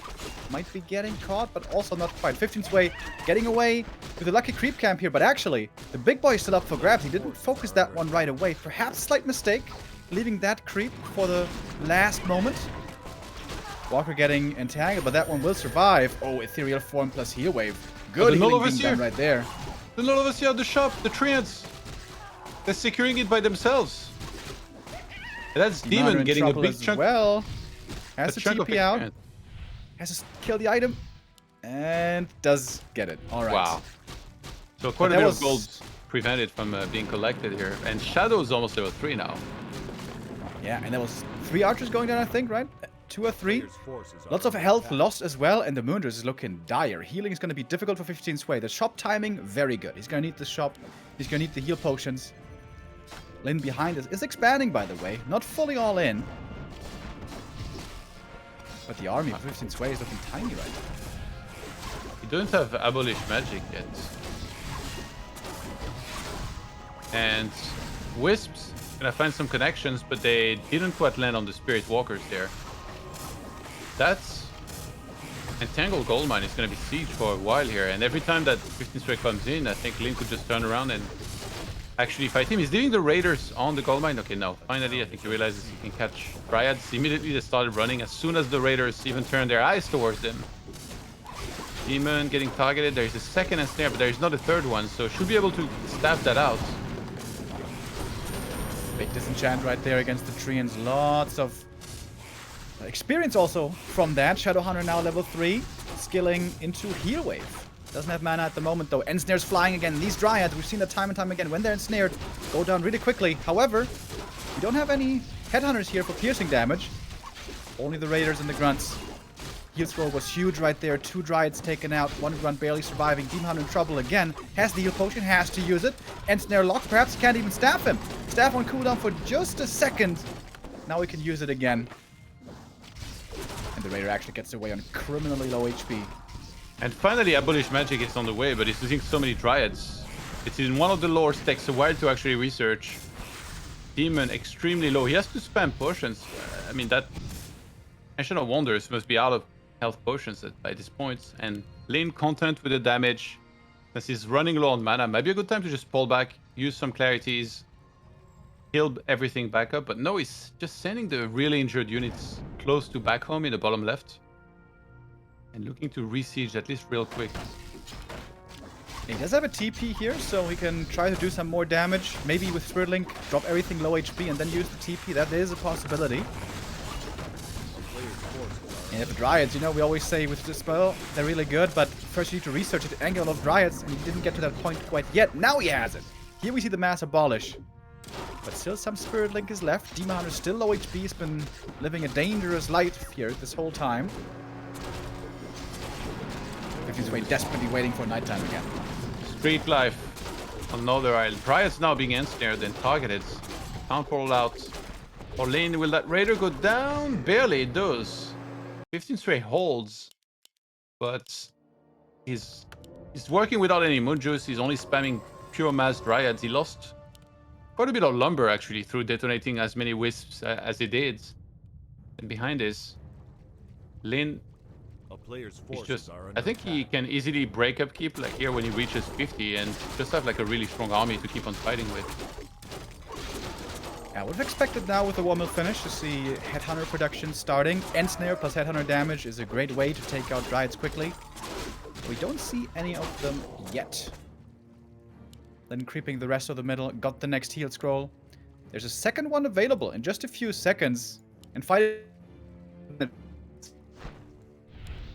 might be getting caught, but also not quite. 15 Sway getting away with a lucky creep camp here, but actually, the big boy is still up for grabs. He didn't focus that one right away. Perhaps slight mistake, leaving that creep for the last moment. Walker getting entangled, but that one will survive. Oh, Ethereal Form plus Heal Wave. Good healing being done right there. The Null Overseer at the shop, the Treants. They're securing it by themselves. And that's Demon getting a big chunk. Well, has to chunk of TP out. experience. Has to kill the item. And does get it. Alright. Wow. So quite a bit of gold prevented from being collected here. And Shadow is almost level 3 now. Yeah, and there was 3 archers going down, I think, right? 2 or 3. Lots of health lost as well, and the Moondress is looking dire. Healing is going to be difficult for 15 Sway. The shop timing, very good. He's going to need the shop. He's going to need the heal potions. Lin behind us is expanding, by the way. Not fully all in. But the army of 15 Sway is looking tiny right now. You don't have Abolish Magic yet. And Wisps gonna find some connections, but they didn't quite land on the Spirit Walkers there. That's Entangled Goldmine is gonna be sieged for a while here, and every time that 15 Sway comes in, I think Lin could just turn around and actually fight him. He's leaving the Raiders on the Goldmine. Okay, no. Finally, I think he realizes he can catch Dryads. Immediately, they started running as soon as the Raiders even turned their eyes towards them. Demon getting targeted. There's a second ensnare, but there's not a third one, so should be able to stab that out. Big disenchant right there against the Treants. Lots of experience also from that. Shadowhunter now level 3, skilling into Heal Wave. Doesn't have mana at the moment though. Ensnare's flying again. These Dryads, we've seen that time and time again. When they're ensnared, go down really quickly. However, we don't have any Headhunters here for piercing damage. Only the Raiders and the Grunts. Heal Scroll was huge right there. 2 Dryads taken out. 1 Grunt barely surviving. Demon Hunter in trouble again. Has the heal potion, has to use it. Ensnare lock, perhaps can't even staff him. Staff on cooldown for just a second. Now we can use it again. And the Raider actually gets away on criminally low HP. And finally, Abolish Magic is on the way, but he's losing so many Dryads. It's in one of the lores, takes a while to actually research. Demon extremely low. He has to spam potions. I mean, that Ancient of Wonders must be out of health potions by this point. And Lin content with the damage. As he's running low on mana, might be a good time to just pull back, use some clarities, heal everything back up. But no, he's just sending the really injured units close to back home in the bottom left. And looking to re-siege at least real quick. He does have a TP here, so he can try to do some more damage. Maybe with Spirit Link, drop everything low HP and then use the TP. That is a possibility. And the Dryads, you know, we always say with this spell, they're really good, but first you need to research the angle of Dryads, and he didn't get to that point quite yet. Now he has it! Here we see the Mass Abolish. But still some Spirit Link is left. Demon Hunter still low HP, he's been living a dangerous life here this whole time. He's desperately waiting for nighttime again. Street life. Another island. Dryads now being ensnared and targeted. Town portal out. Orlane, will that Raider go down? Barely, it does. 15 straight holds. But he's working without any moon juice. He's only spamming pure mass Dryads. He lost quite a bit of lumber actually through detonating as many wisps as he did. And behind this, Lin. A player's He's forces just, are under I think he attack. can easily break up keep like here when he reaches 50 and just have like a really strong army to keep on fighting with. I would have expected now with the Warmill finish to see Headhunter production starting. Ensnare plus Headhunter damage is a great way to take out Dryads quickly. We don't see any of them yet. Then creeping the rest of the middle, got the next heal scroll. There's a second one available in just a few seconds. And fight.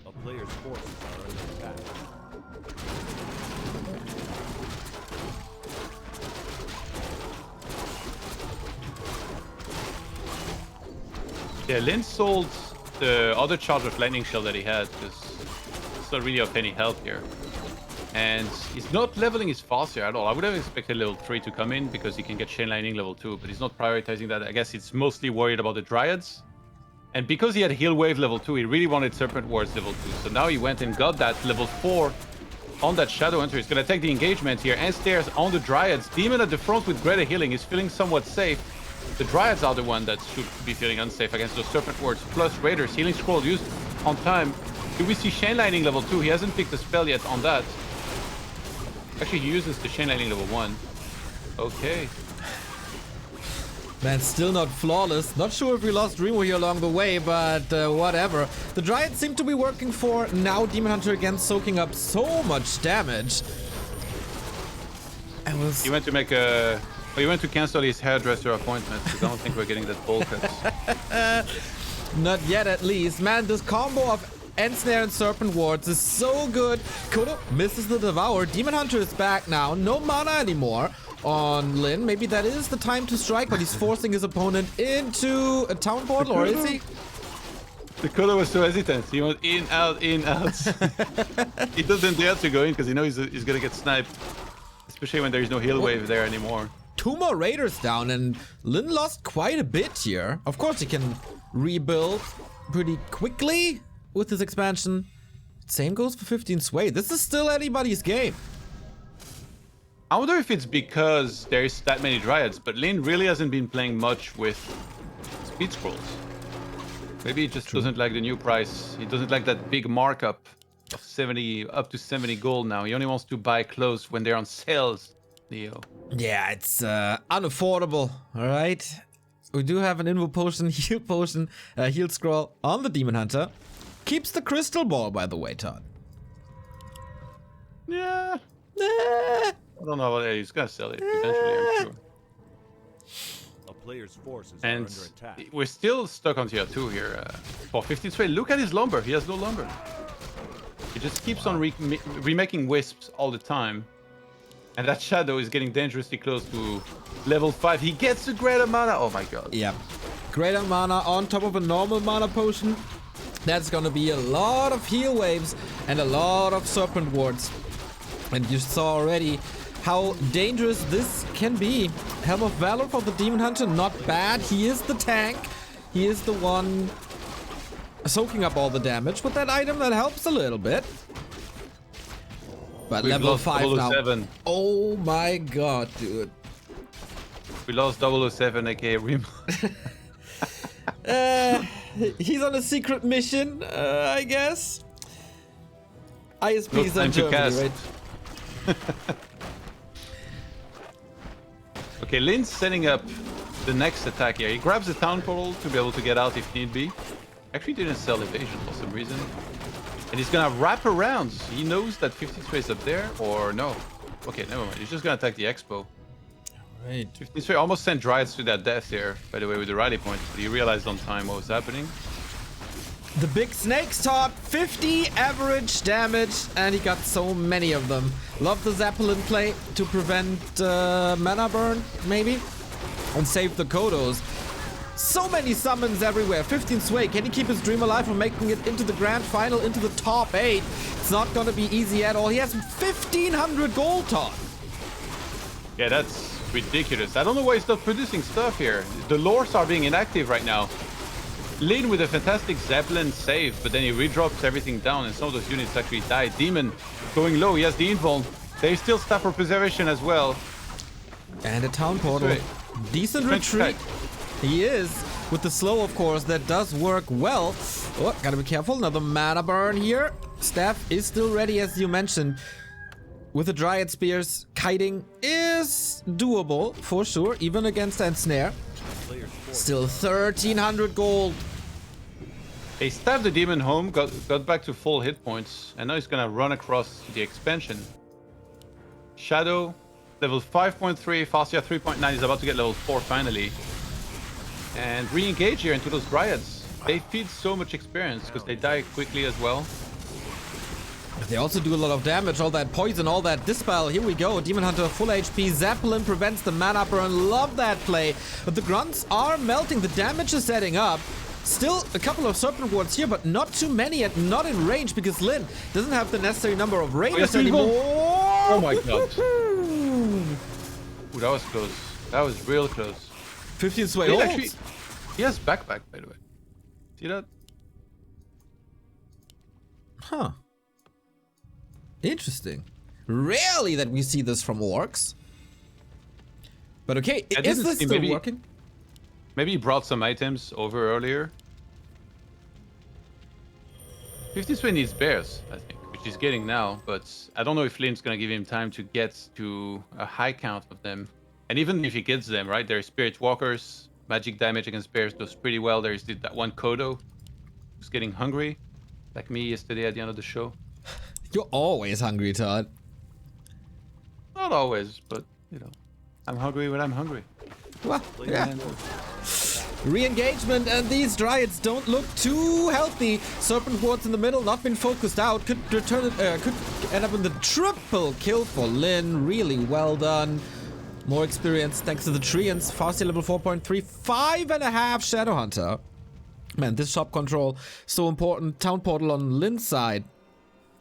A player's forces are under attack. Yeah, Lin sold the other charge of lightning shell that he had because it's not really of any help here. And he's not leveling his fast here at all. I would have expected level 3 to come in because he can get Chain Lightning level 2, but he's not prioritizing that. I guess he's mostly worried about the Dryads. And because he had Heal Wave level 2, he really wanted Serpent Wards level 2. So now he went and got that level 4 on that Shadow Hunter. He's going to take the engagement here and stairs on the Dryads. Demon at the front with greater healing is feeling somewhat safe. The Dryads are the one that should be feeling unsafe against those Serpent Wards. Plus Raiders, Healing Scroll used on time. Do we see Chain Lightning level 2? He hasn't picked a spell yet on that. Actually, he uses the Chain Lightning level 1. Okay. Man, still not flawless. Not sure if we lost Remo here along the way, but whatever. The Dryads seem to be working for now. Demon Hunter again soaking up so much damage. He went to make a... He went to cancel his hairdresser appointment because I don't think we're getting that bowl cut. Not yet, at least. Man, this combo of Ensnare and Serpent Wards is so good. Kodo misses the Devour. Demon Hunter is back now. No mana anymore on Lin. Maybe that is the time to strike, but he's forcing his opponent into a town portal, or is he? The Kodo was so hesitant. He went in, out, in, out. He doesn't dare to go in because he knows he's going to get sniped. Especially when there is no heal wave there anymore. 2 more Raiders down, and Lin lost quite a bit here. Of course, he can rebuild pretty quickly with his expansion. Same goes for 15 Sway. This is still anybody's game. I wonder if it's because there's that many Dryads, but Lin really hasn't been playing much with speed scrolls. Maybe he just doesn't like the new price. He doesn't like that big markup of 70, up to 70 gold now. He only wants to buy clothes when they're on sales, Neo. Yeah, it's unaffordable, all right? We do have an Invo Potion, Heal Scroll on the Demon Hunter. Keeps the Crystal Ball, by the way, Todd. Yeah. Nah. I don't know about that. He's gonna sell it eventually, I'm sure. A player's forces And are under attack. we're still stuck on tier 2 here. For 15 straight. Look at his lumber. He has no lumber. He just keeps on remaking wisps all the time. And that shadow is getting dangerously close to level 5. He gets a greater mana. Oh my god. Yeah. Greater mana on top of a normal mana potion. That's gonna be a lot of heal waves and a lot of serpent wards. And you saw already how dangerous this can be. Helm of Valor for the Demon Hunter, not bad. He is the tank. He is the one soaking up all the damage with that item. That helps a little bit. But We've level lost 5 now. 007. Oh my god, dude. We lost 007, aka Rim. He's on a secret mission, I guess. ISPs No on time to Germany, cast. right? Okay, Lin's setting up the next attack here. He grabs the town portal to be able to get out if need be. Actually didn't sell evasion for some reason. And he's gonna wrap around. He knows that 53 is up there, or no. Okay, never mind. He's just gonna attack the expo. Right. 53 almost sent Dryads to their death here, by the way, with the rally point. But he realized on time what was happening. The big snakes taught 50 average damage, and he got so many of them. Love the Zeppelin play to prevent mana burn, maybe, and save the Kodos. So many summons everywhere. 15 Sway. Can he keep his dream alive from making it into the grand final, into the top 8? It's not gonna be easy at all. He has 1,500 gold taught. Yeah, that's ridiculous. I don't know why he's not producing stuff here. The lores are being inactive right now. Lin with a fantastic Zeppelin save, but then he redrops everything down and some of those units actually die. Demon going low, he has the invuln. There's still Staff for Preservation as well. And a town portal. Right. Decent French retreat. attack. He is. With the slow, of course, that does work well. Oh, gotta be careful. Another mana burn here. Staff is still ready, as you mentioned. With the Dryad Spears, kiting is doable, for sure, even against Ensnare. Player's forces Still 1,300 gold. He stabbed the demon home, got back to full hit points, and now he's gonna run across the expansion. Shadow, level 5.3, Farsia 3.9, is about to get level 4 finally. And re-engage here into those Dryads. They feed so much experience because they die quickly as well. They also do a lot of damage, all that poison, all that dispel. Here we go, Demon Hunter full HP. Zeppelin prevents the mana burn. Love that play. But the grunts are melting. The damage is setting up. Still a couple of serpent wards here, but not too many and not in range because Lin doesn't have the necessary number of raiders anymore. Oh my god. Ooh, that was close. That was real close. 15 sway He holds. actually, he has backpack, by the way. See that? Huh. Interesting. Rarely that we see this from orcs. But okay, I is didn't this see, still maybe- working? Maybe he brought some items over earlier. 50 Sway needs bears, I think, which he's getting now, but I don't know if Lin's gonna give him time to get to a high count of them. And even if he gets them, right, there's Spirit Walkers, magic damage against bears does pretty well. There's that one Kodo who's getting hungry, like me yesterday at the end of the show. You're always hungry, Todd. Not always, but, you know, I'm hungry when I'm hungry. Well, yeah. Re-engagement, and these Dryads don't look too healthy. Serpent wards in the middle, not been focused out. Could return it, could end up in the triple kill for Lin. Really well done. More experience thanks to the Treants. Farsi level 4.3, 5.5 Shadow Hunter. Man, this shop control so important. Town portal on Lin's side.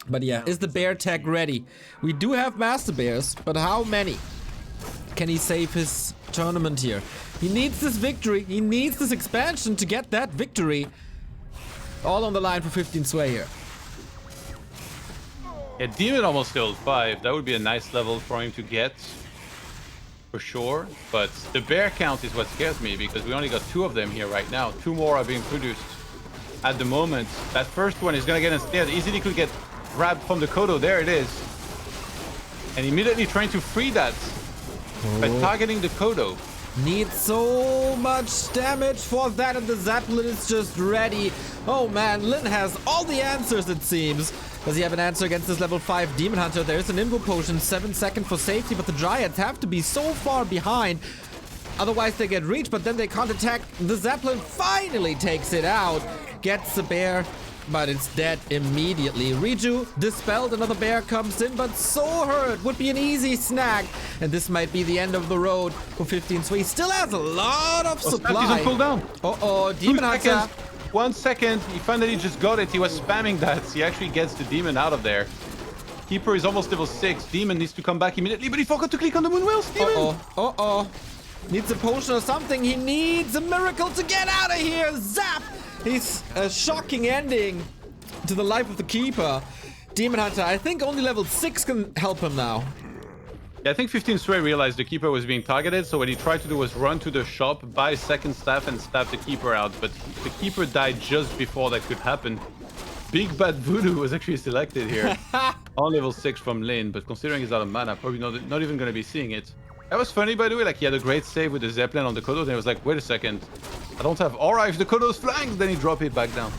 But yeah, is the bear tag ready? We do have master bears, but how many? Can he save his tournament here? He needs this victory. He needs this expansion to get that victory. All on the line for 15 sway here. Yeah, Demon almost level 5. That would be a nice level for him to get. For sure. But the bear count is what scares me because we only got 2 of them here right now. 2 more are being produced at the moment. That first one is going to get ensnared. Easily could get grabbed from the Kodo. There it is. And immediately trying to free that by targeting the Kodo. Need so much damage for that, and the Zeppelin is just ready. Oh man, Lin has all the answers, it seems. Does he have an answer against this level 5 Demon Hunter? There's an Invo Potion, 7 seconds for safety, but the Dryads have to be so far behind. Otherwise they get reached, but then they can't attack. The Zeppelin finally takes it out. Gets the bear, but it's dead immediately. Riju dispelled, another bear comes in, but so hurt. Would be an easy snag. And this might be the end of the road for 15 Sway. Still has a lot of supply. He's on cooldown. Uh-oh, Demon Hunter. 1 second. He finally just got it. He was spamming that. He actually gets the demon out of there. Keeper is almost level 6. Demon needs to come back immediately, but he forgot to click on the Moonwells. Demon. Uh-oh. Needs a potion or something. He needs a miracle to get out of here. Zap! He's a shocking ending to the life of the Keeper. Demon Hunter, I think only level 6 can help him now. Yeah, I think 15 Sway realized the Keeper was being targeted, so what he tried to do was run to the shop, buy a second staff, and stab the Keeper out. But the Keeper died just before that could happen. Big Bad Voodoo was actually selected here. On level 6 from Lin, but considering he's out of mana, probably not even going to be seeing it. That was funny, by the way. Like, he had a great save with the Zeppelin on the Kodos, and he was like, wait a second. I don't have aura if the Kodos flanks. Then he dropped it back down.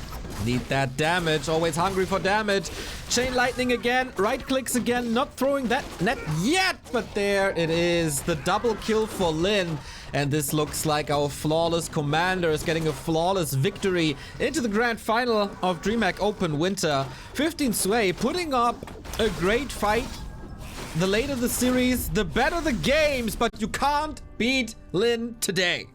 Need that damage. Always hungry for damage. Chain Lightning again. Right clicks again. Not throwing that net yet. But there it is. The double kill for Lin. And this looks like our flawless commander is getting a flawless victory into the grand final of DreamHack Open Winter. 15 Sway putting up a great fight. The later the series, the better the games, but you can't beat Lin today.